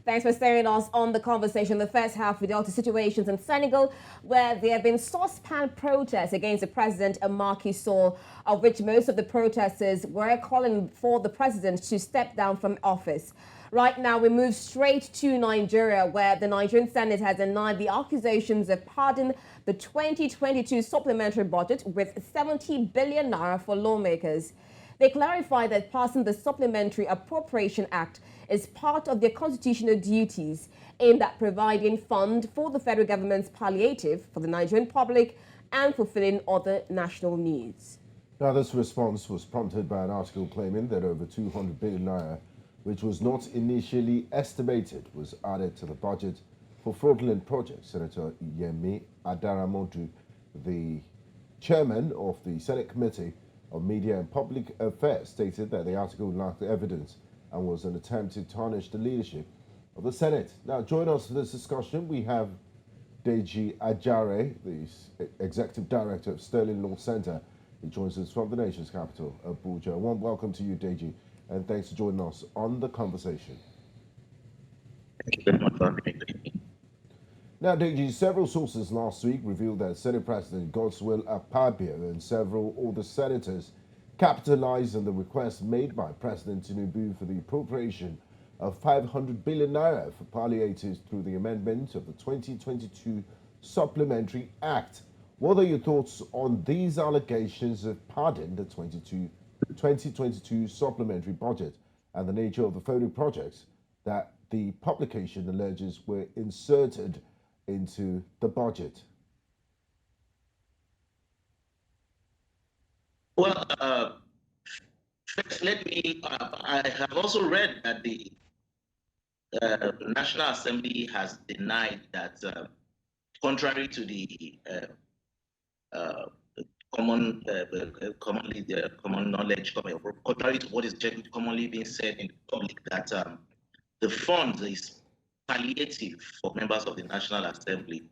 Thanks for staying with us on the conversation. The first half, we dealt with situations in Senegal where there have been saucepan protests against the president, Macky Sall, of which most of the protesters were calling for the president to step down from office. Right now, we move straight to Nigeria, where the Nigerian Senate has denied the accusations of pardoning the 2022 supplementary budget with 70 billion naira for lawmakers. They clarify that passing the Supplementary Appropriation Act is part of their constitutional duties aimed at providing funds for the federal government's palliative for the Nigerian public and fulfilling other national needs. Now, this response was prompted by an article claiming that over 200 billion naira, which was not initially estimated, was added to the budget for fraudulent projects. Senator Yemi Adaramodu, the chairman of the Senate Committee on Media and Public Affairs, stated that the article lacked evidence and was an attempt to tarnish the leadership of the Senate. Now, join us for this discussion. We have Deji Ajare, the Executive Director of Sterling Law Center. He joins us from the nation's capital, Abuja. A warm welcome to you, Deji, and thanks for joining us on the conversation. Thank you very much for having me. Now, Deji, several sources last week revealed that Senate President Godswill Akpabio and several other senators capitalized on the request made by President Tinubu for the appropriation of 500 billion naira for palliatives through the amendment of the 2022 Supplementary Act. What are your thoughts on these allegations of pardoning the 2022 supplementary budget and the nature of the federal projects that the publication alleges were inserted into the budget? Well, first, let me. I have also read that the National Assembly has denied that, contrary to the common knowledge, contrary to what is commonly being said in the public, that the fund is palliative for members of the National Assembly,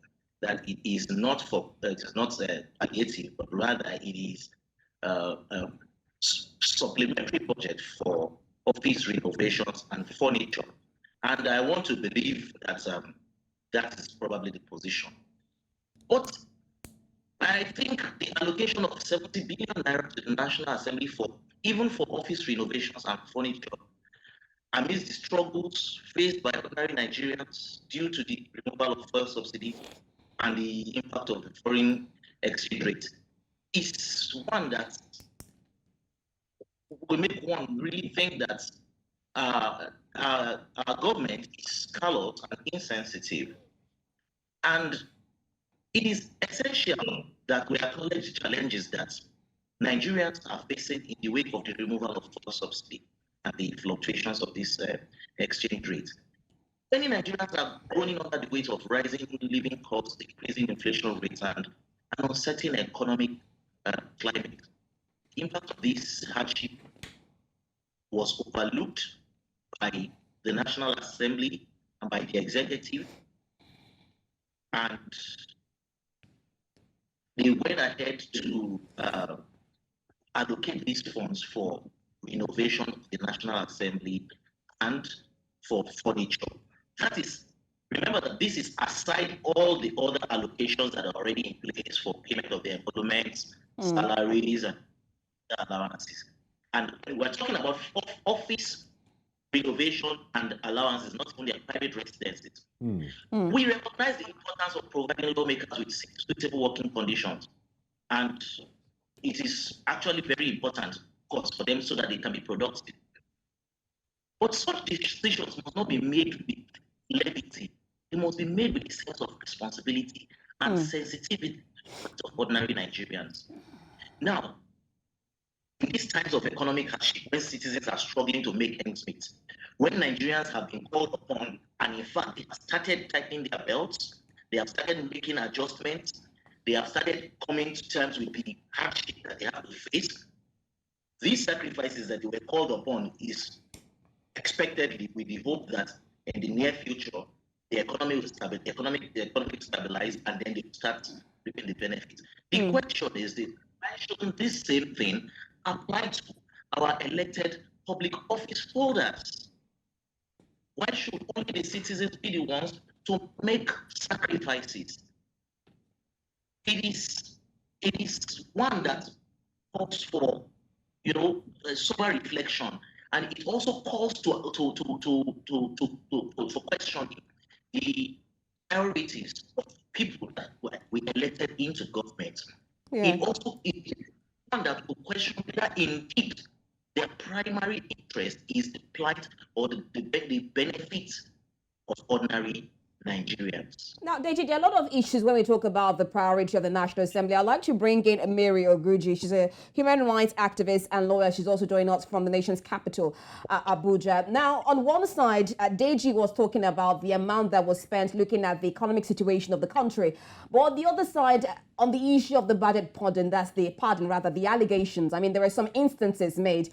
that it is not palliative, but rather it is supplementary budget for office renovations and furniture. And I want to believe that that is probably the position. But I think the allocation of 70 billion naira to the National Assembly even for office renovations and furniture, amidst the struggles faced by ordinary Nigerians due to the removal of fuel subsidy and the impact of the foreign exchange rate, is one that will make one really think that our government is callous and insensitive. And it is essential that we acknowledge the challenges that Nigerians are facing in the wake of the removal of fuel subsidy and the fluctuations of this exchange rate. Many Nigerians are groaning under the weight of rising living costs, increasing inflation rates, and an uncertain economic climate. The impact of this hardship was overlooked by the National Assembly and by the executive, and they went ahead to allocate these funds for renovation of the National Assembly and for furniture. That is, remember that this is aside all the other allocations that are already in place for payment of the emoluments, salaries, and allowances. And we're talking about office renovation and allowances, not only at private residences. We recognize the importance of providing lawmakers with suitable working conditions. And it is actually very important, of course, for them so that they can be productive. But such decisions must not be made with levity. They must be made with a sense of responsibility and sensitivity of ordinary Nigerians. Now, in these times of economic hardship, when citizens are struggling to make ends meet, when Nigerians have been called upon, and in fact, they have started tightening their belts, they have started making adjustments, they have started coming to terms with the hardship that they have to face, these sacrifices that they were called upon is expectedly with the hope that in the near future, the economy will stabilize, and then they will start reaping the benefits. The question is, why shouldn't this same thing apply to our elected public office holders? Why should only the citizens be the ones to make sacrifices? It is one that calls for, sober reflection, and it also calls for questioning the priorities of people that we elected into government. Yeah. It is one that will question whether indeed their primary interest is the plight or the benefits of ordinary Nigerians. Now, Deji, there are a lot of issues when we talk about the priority of the National Assembly. I'd like to bring in Mary Oguji. She's a human rights activist and lawyer. She's also joining us from the nation's capital, Abuja. Now, on one side, Deji was talking about the amount that was spent looking at the economic situation of the country. But on the other side, on the issue of the budget pardon, the allegations. I mean, there are some instances made,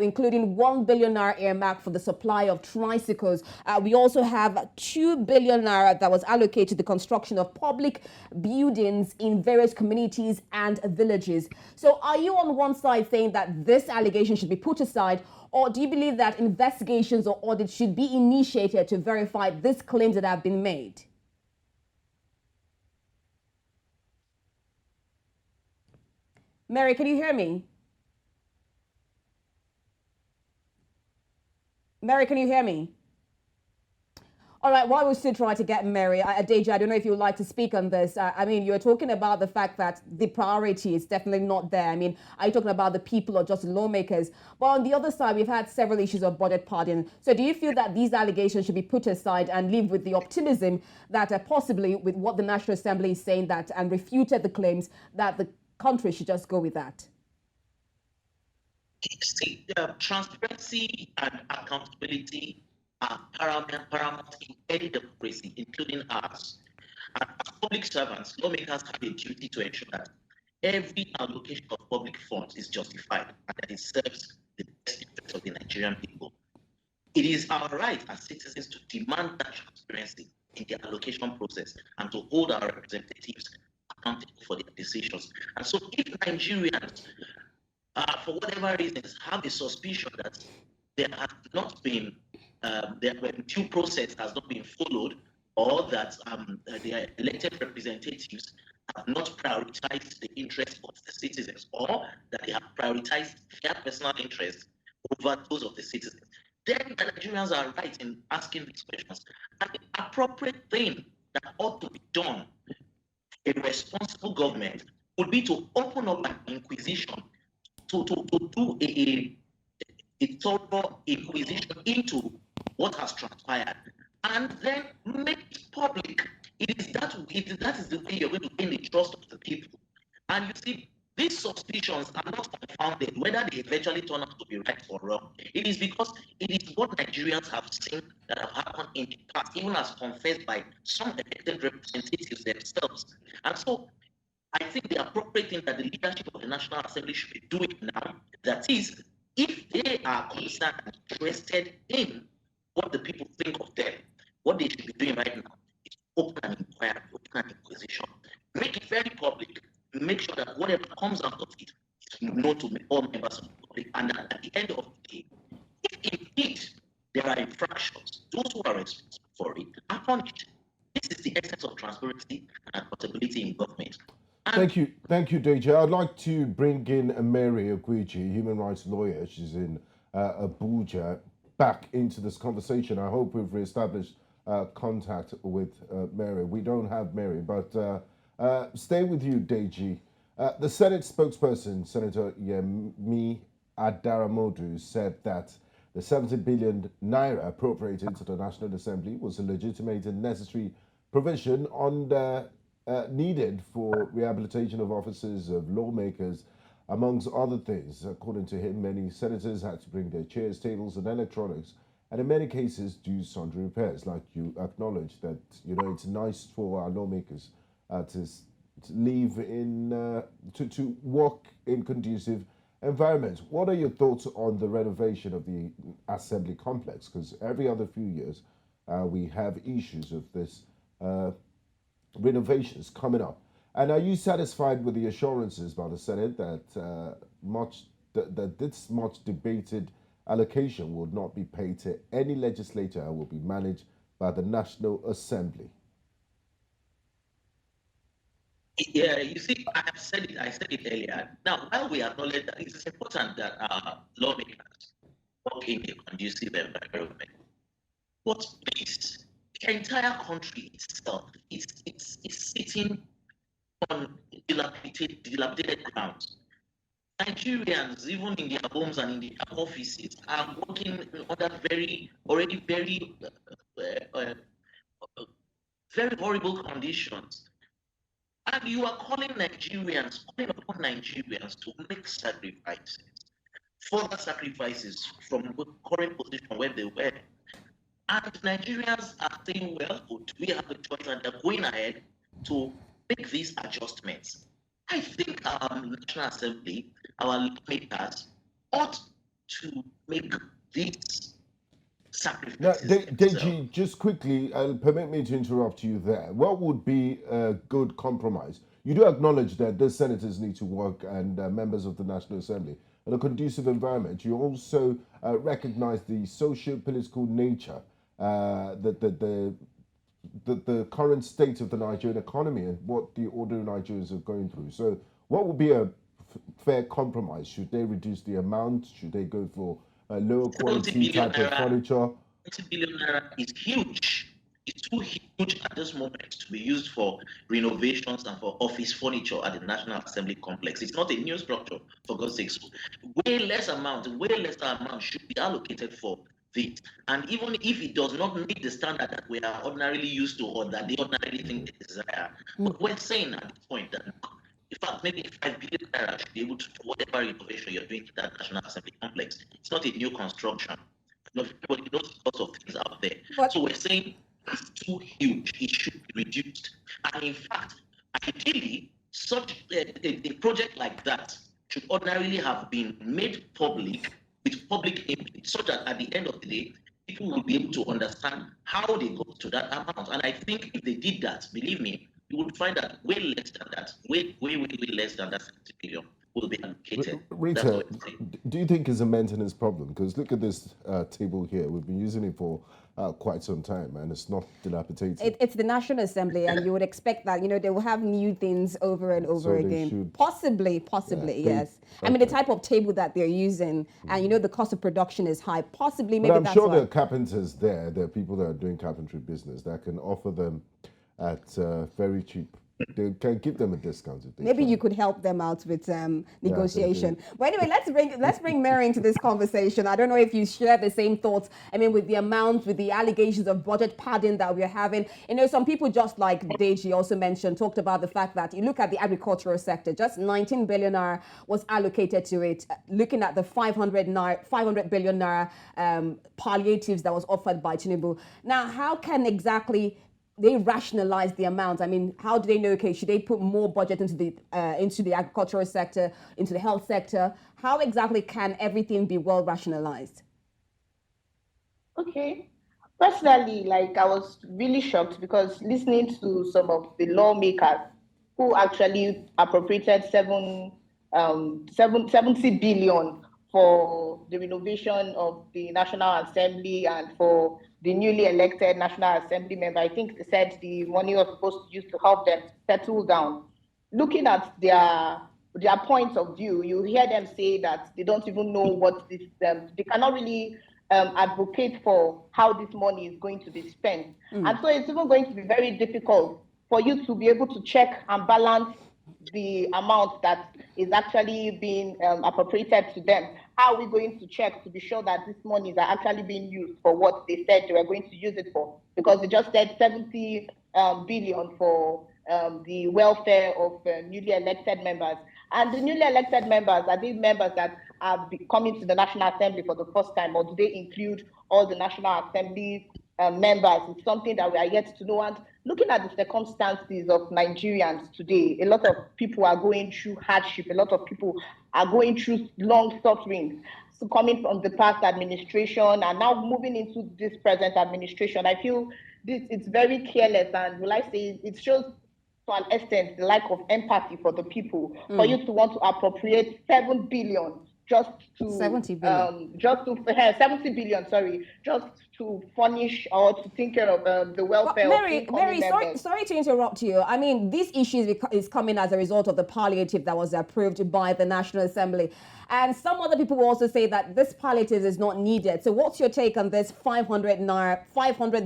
including 1 billion naira earmark for the supply of tricycles. We also have 2 billion naira that was allocated to the construction of public buildings in various communities and villages. So are you on one side saying that this allegation should be put aside, or do you believe that investigations or audits should be initiated to verify these claims that have been made? Mary, can you hear me? Mary, can you hear me? All right, while we're still trying to get Mary, Deji, I don't know if you would like to speak on this. I mean, you're talking about the fact that the priority is definitely not there. I mean, are you talking about the people or just the lawmakers? But on the other side, we've had several issues of budget pardon. So do you feel that these allegations should be put aside and live with the optimism that possibly with what the National Assembly is saying that and refuted the claims that the country should just go with that? See, transparency and accountability are paramount in any democracy, including ours. And as public servants, lawmakers have a duty to ensure that every allocation of public funds is justified and that it serves the best interest of the Nigerian people. It is our right as citizens to demand that transparency in the allocation process and to hold our representatives accountable for their decisions. And so if Nigerians, for whatever reasons, have a suspicion that there has not been, their due process has not been followed, or that their elected representatives have not prioritized the interests of the citizens, or that they have prioritized their personal interests over those of the citizens, then the Nigerians are right in asking these questions. And the appropriate thing that ought to be done, a responsible government, would be to open up an inquisition, to do a thorough inquisition into what has transpired, and then make it public. That is the way you're going to gain the trust of the people. And you see, these suspicions are not confounded, whether they eventually turn out to be right or wrong. It is because it is what Nigerians have seen that have happened in the past, even as confessed by some elected representatives themselves. And so I think the appropriate thing that the leadership of the National Assembly should be doing now, that is, if they are concerned and interested in what the people think of them, what they should be doing right now is open an inquiry, open an inquisition, make it very public, make sure that whatever comes out of it is known to all members of the public, and that at the end of the day, if indeed there are infractions, those who are responsible for it are punished. This is the essence of transparency and accountability in government. Thank you, Deji. I'd like to bring in Mary Oguji, human rights lawyer. She's in Abuja, back into this conversation. I hope we've reestablished contact with Mary. We don't have Mary, but stay with you, Deji. The Senate spokesperson, Senator Yemi Adaramodu, said that the 70 billion naira appropriated to the National Assembly was a legitimate and necessary provision needed for rehabilitation of officers, of lawmakers, amongst other things. According to him, many senators had to bring their chairs, tables, and electronics, and in many cases do sundry repairs. Like you acknowledge that, it's nice for our lawmakers to live in, to work in conducive environments. What are your thoughts on the renovation of the assembly complex? Because every other few years, we have issues of this renovations coming up. And are you satisfied with the assurances by the Senate that this much debated allocation will not be paid to any legislator and will be managed by the National Assembly. Yeah, you see, I said it earlier. Now, while we acknowledge that it is important that our lawmakers work in a conducive environment, but please, the entire country itself is sitting on dilapidated grounds. Nigerians, even in their homes and in their offices, are working under already very horrible conditions. And you are calling upon Nigerians to make sacrifices, further sacrifices from the current position where they were. And Nigerians are saying, well, do we have a choice? And they're going ahead to make these adjustments. I think our National Assembly, our lawmakers, ought to make these sacrifices. Now, Deji, just quickly, permit me to interrupt you there. What would be a good compromise? You do acknowledge that the senators need to work and members of the National Assembly in a conducive environment. You also recognize the socio-political nature, the current state of the Nigerian economy and what the ordinary Nigerians are going through. So what would be a fair compromise? Should they reduce the amount? Should they go for a lower quality type of furniture? 20 billion naira is huge. It's too huge at this moment to be used for renovations and for office furniture at the National Assembly complex. It's not a new structure, for God's sake. Way lesser amount should be allocated for this. And even if it does not meet the standard that we are ordinarily used to or that they ordinarily think they desire, but we're saying at this point that, in fact, maybe 5 billion naira should be able to do whatever renovation you're doing in that National Assembly complex. It's not a new construction. Everybody knows lots of things out there. So we're saying it's too huge. It should be reduced. And in fact, ideally, such a project like that should ordinarily have been made public with public input, so that at the end of the day, people will be able to understand how they got to that amount. And I think if they did that, believe me, you would find that way less than that, way less than that 60 billion will be allocated. Rita, do you think it's a maintenance problem? Because look at this table here. We've been using it for quite some time, and it's not dilapidated. It's the National Assembly, and you would expect that, they will have new things over and over again. Possibly, yes. I mean, the type of table that they're using, and the cost of production is high. Possibly, maybe but I'm sure there are carpenters there. There are people that are doing carpentry business that can offer them at very cheap. They can give them a discount if they maybe try. You could help them out with negotiation. But anyway, let's bring Mary into this conversation. I don't know if you share the same thoughts. I mean, with the amount, with the allegations of budget padding that we're having. Some people, just like Deji also mentioned, talked about the fact that you look at the agricultural sector, just 19 billion naira was allocated to it. Looking at the 500 billion naira palliatives that was offered by Tinubu. Now, how can exactly they rationalize the amount? I mean, how do they know, okay, should they put more budget into the agricultural sector, into the health sector? How exactly can everything be well rationalized? Okay. Personally, I was really shocked because listening to some of the lawmakers who actually appropriated 70 billion for the renovation of the National Assembly and for the newly elected National Assembly member. I think they said the money was supposed to use to help them settle down. Looking at their points of view, you hear them say that they don't even know what this, they cannot really advocate for how this money is going to be spent. And so it's even going to be very difficult for you to be able to check and balance the amount that is actually being appropriated to them. How are we going to check to be sure that these monies are actually being used for what they said they were going to use it for? Because they just said 70 billion for the welfare of newly elected members. And the newly elected members, are these members that are coming to the National Assembly for the first time, or do they include all the National Assembly members? It's something that we are yet to know. And looking at the circumstances of Nigerians today, a lot of people are going through hardship. A lot of people are going through long suffering. So coming from the past administration and now moving into this present administration, I feel it's very careless, and will I say it shows to an extent the lack of empathy for the people. For you to want to appropriate 7 billion just to 70 billion. 70 billion, sorry, just to furnish or to take care of the welfare of incoming members. Sorry to interrupt you. I mean, this issue is coming as a result of the palliative that was approved by the National Assembly. And some other people will also say that this palliative is not needed. So what's your take on this 500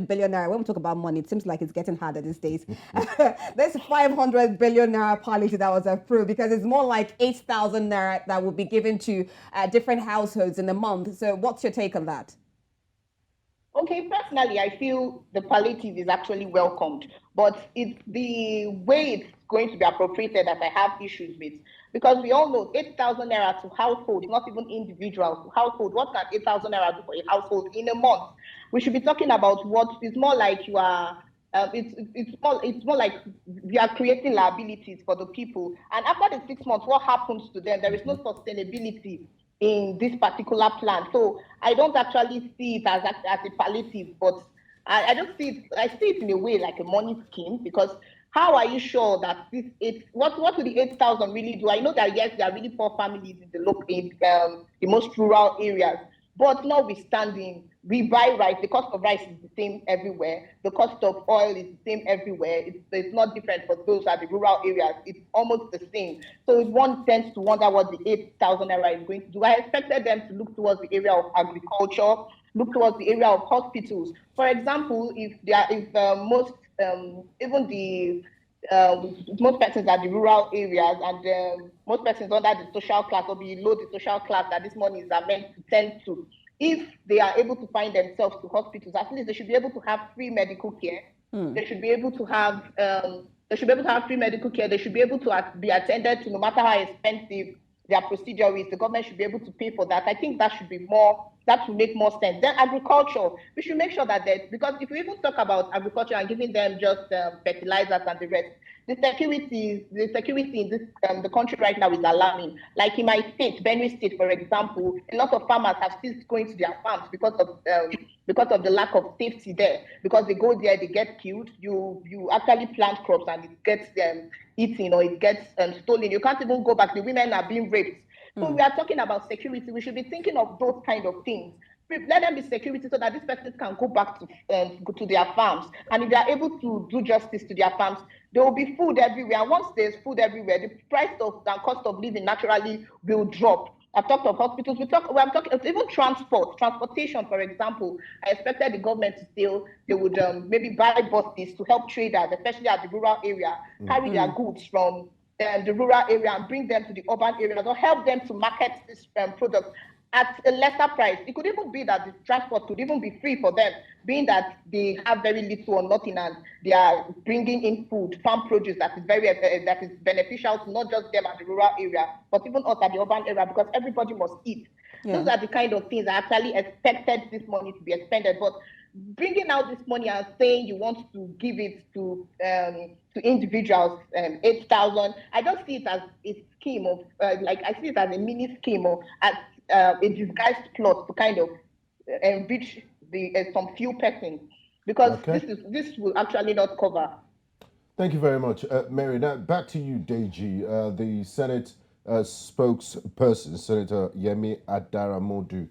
billion naira? When we talk about money, it seems like it's getting harder these days. This 500 billion naira palliative that was approved, because it's more like 8,000 naira that will be given to different households in a month. So what's your take on that? Okay, personally, I feel the palliative is actually welcomed, but it's the way it's going to be appropriated that I have issues with. Because we all know 8,000 naira to households, not even individuals, to household. What can 8,000 naira do for a household in a month? We should be talking about what is more like you are. It's more like we are creating liabilities for the people. And after the 6 months, what happens to them? There is no sustainability in this particular plan. So I don't actually see it as a palliative, but I don't see it. I see it in a way like a money scheme, because how are you sure that what will the 8,000 really do? I know that yes, there are really poor families in the most rural areas, but notwithstanding, we buy rice. The cost of rice is the same everywhere. The cost of oil is the same everywhere. It's not different for those at the rural areas. It's almost the same. So one tends to wonder what the 8,000 naira is going to do. I expected them to look towards the area of agriculture, look towards the area of hospitals. For example, most persons at the rural areas and most persons under the social class or below the social class that this money is meant to tend to, if they are able to find themselves to hospitals, at least they should be able to have free medical care. They should be able to have free medical care. They should be able to be attended to, no matter how expensive their procedure is. The government should be able to pay for that. I think that should be more. That would make more sense. Then agriculture, we should make sure that because if we even talk about agriculture and giving them just fertilizers and the rest, the security in this the country right now is alarming. Like in my state, Benue State, for example, a lot of farmers have ceased going to their farms because of the lack of safety there. Because they go there, they get killed. You actually plant crops and it gets eaten or it gets stolen. You can't even go back. The women are being raped. So we are talking about security. We should be thinking of those kind of things. Let them be security so that these persons can go back to their farms. And if they are able to do justice to their farms, there will be food everywhere. And once there's food everywhere, the price of and cost of living naturally will drop. I've talked of hospitals. I'm talking even transportation, for example. I expected the government to still, they would maybe buy buses to help traders, especially at the rural area, carry their goods from the rural area and bring them to the urban areas, or help them to market this product at a lesser price. It could even be that the transport could even be free for them, being that they have very little or nothing and they are bringing in food, farm produce that is beneficial to not just them at the rural area, but even us at the urban area, because everybody must eat. Yeah. Those are the kind of things I actually expected this money to be expended. But bringing out this money and saying you want to give it to individuals, 8,000, I don't see it as a scheme of I see it as a mini scheme or as a disguised plot to kind of enrich some few persons, because this will actually not cover. Thank you very much, Mary. Now back to you, Deji, the Senate spokesperson, Senator Yemi Adaramodu.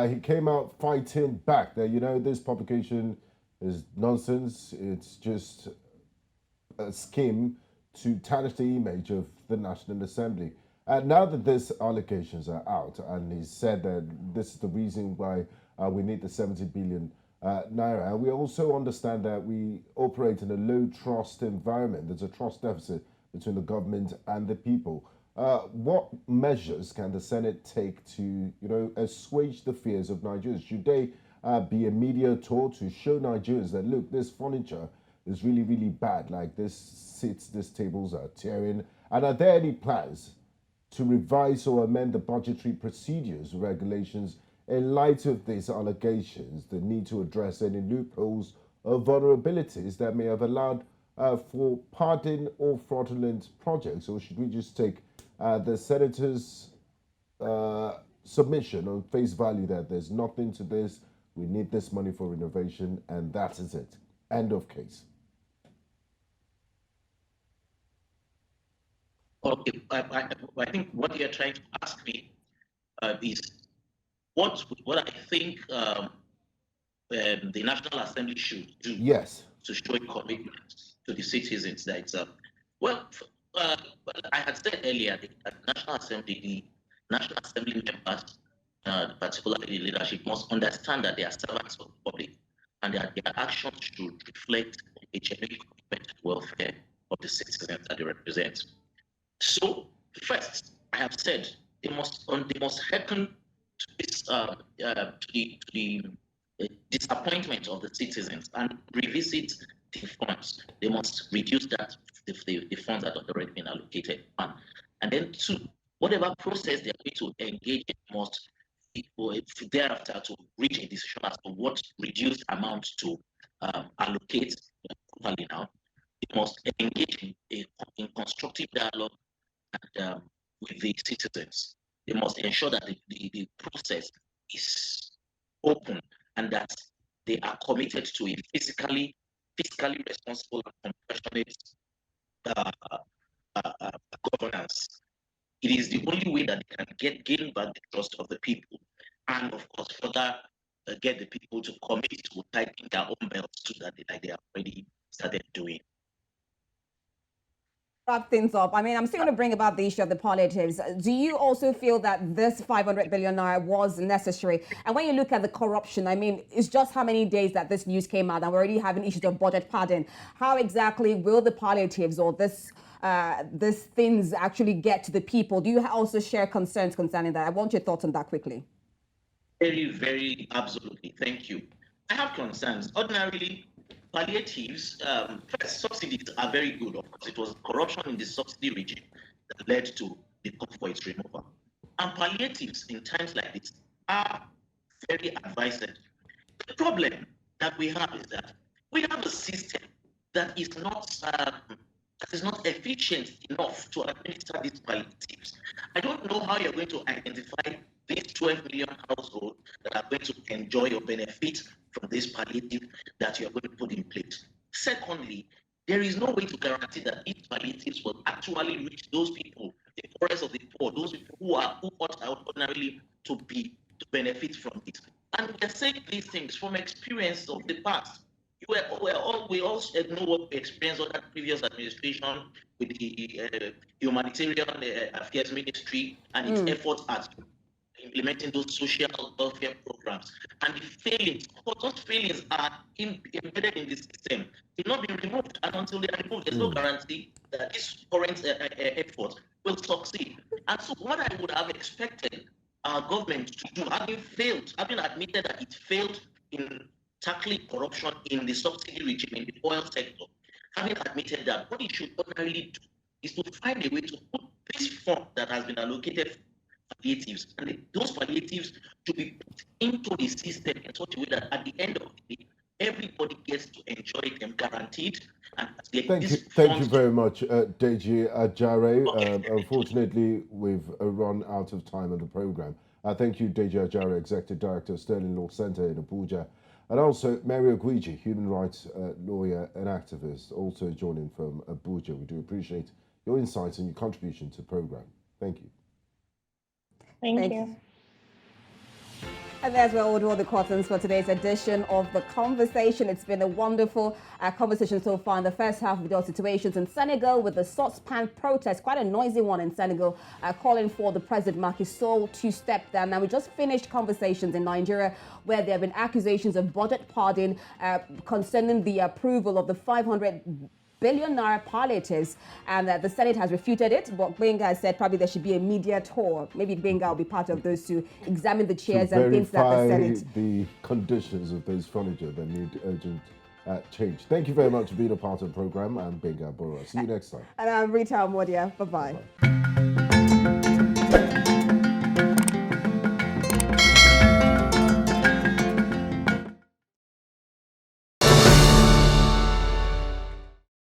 He came out fighting back that, this publication is nonsense. It's just a scheme to tarnish the image of the National Assembly. Now that these allegations are out, and he said that this is the reason why we need the 70 billion naira, and we also understand that we operate in a low trust environment. There's a trust deficit between the government and the people. What measures can the Senate take to, assuage the fears of Nigerians? Should they be a media tour to show Nigerians that, look, this furniture is really, really bad, like these tables are tearing? And are there any plans to revise or amend the budgetary procedures regulations in light of these allegations, the need to address any loopholes or vulnerabilities that may have allowed for pardon or fraudulent projects? Or should we just take the senator's submission on face value that there's nothing to this, we need this money for renovation, and that is it? End of case. Okay, I think what you're trying to ask me is what I think the National Assembly should do. Yes. To show a commitment to the citizens that I had said earlier that National Assembly members, particularly the leadership, must understand that they are servants of the public and that their actions should reflect a genuine commitment to the welfare of the citizens that they represent. So, first, I have said they must hearken to this to the disappointment of the citizens and revisit the funds. They must reduce that the funds that have already been allocated. One. And then two, whatever process they are going to engage in must thereafter to reach a decision as to what reduced amount to allocate properly now. They must engage in constructive dialogue and, with the citizens. They must ensure that the process is open and that they are committed to a fiscally responsible and compassionate governance. It is the only way that they can gain back the trust of the people, and of course, further get the people to commit to tightening their own belts to that like they have already started doing. Wrap things up. I mean, I'm still going to bring about the issue of the palliatives. Do you also feel that this 500 billion naira was necessary? And when you look at the corruption, I mean, it's just how many days that this news came out and we're already having issues of budget padding. How exactly will the palliatives or this things actually get to the people? Do you also share concerns concerning that? I want your thoughts on that quickly. Very, very, absolutely. Thank you. I have concerns. Ordinarily, palliatives, first, subsidies are very good. Of course, it was corruption in the subsidy regime that led to the call for its removal. And palliatives in times like this are very advised. The problem that we have is that we have a system that is not efficient enough to administer these palliatives. I don't know how you're going to identify these 12 million households that are going to enjoy or benefit from this palliative that you are going to put in place. Secondly, there is no way to guarantee that these palliatives will actually reach those people, the poorest of the poor, those people who ought ordinarily to benefit from it. And we are saying these things from experience of the past. We all know what we experienced under the previous administration with the Humanitarian Affairs Ministry and its efforts at implementing those social welfare programs. And the failings, those failings are embedded in the system. They've not been removed, and until they are removed, there's no guarantee that this current effort will succeed. And so what I would have expected our government to do, having admitted that it failed in tackling corruption in the subsidy regime in the oil sector, having admitted that, what it should ordinarily do is to find a way to put this fund that has been allocated for palliatives, and those palliatives to be put into the system in such a way that at the end of the day, everybody gets to enjoy them guaranteed. And thank you very much, Deji Ajare. Unfortunately, we've run out of time on the program. Thank you, Deji Ajare, Executive Director of Sterling Law Center in Abuja. And also Mary Ogwiji, human rights lawyer and activist, also joining from Abuja. We do appreciate your insights and your contribution to the program. Thank you. Thank you. And there's where we'll draw the curtains for today's edition of The Conversation. It's been a wonderful conversation so far in the first half with our situations in Senegal with the saucepan protest, quite a noisy one in Senegal, calling for the President Macky Sall to step down. Now, we just finished conversations in Nigeria where there have been accusations of budget padding concerning the approval of the 500 billion naira palliatives, and the Senate has refuted it. But Gbenga has said probably there should be a media tour. Maybe Gbenga will be part of those to examine the chairs and things that the Senate. The conditions of those furniture that need urgent change. Thank you very much for being a part of the program. I'm Gbenga Aborowa. See you next time. And I'm Rita Omodia. Bye-bye.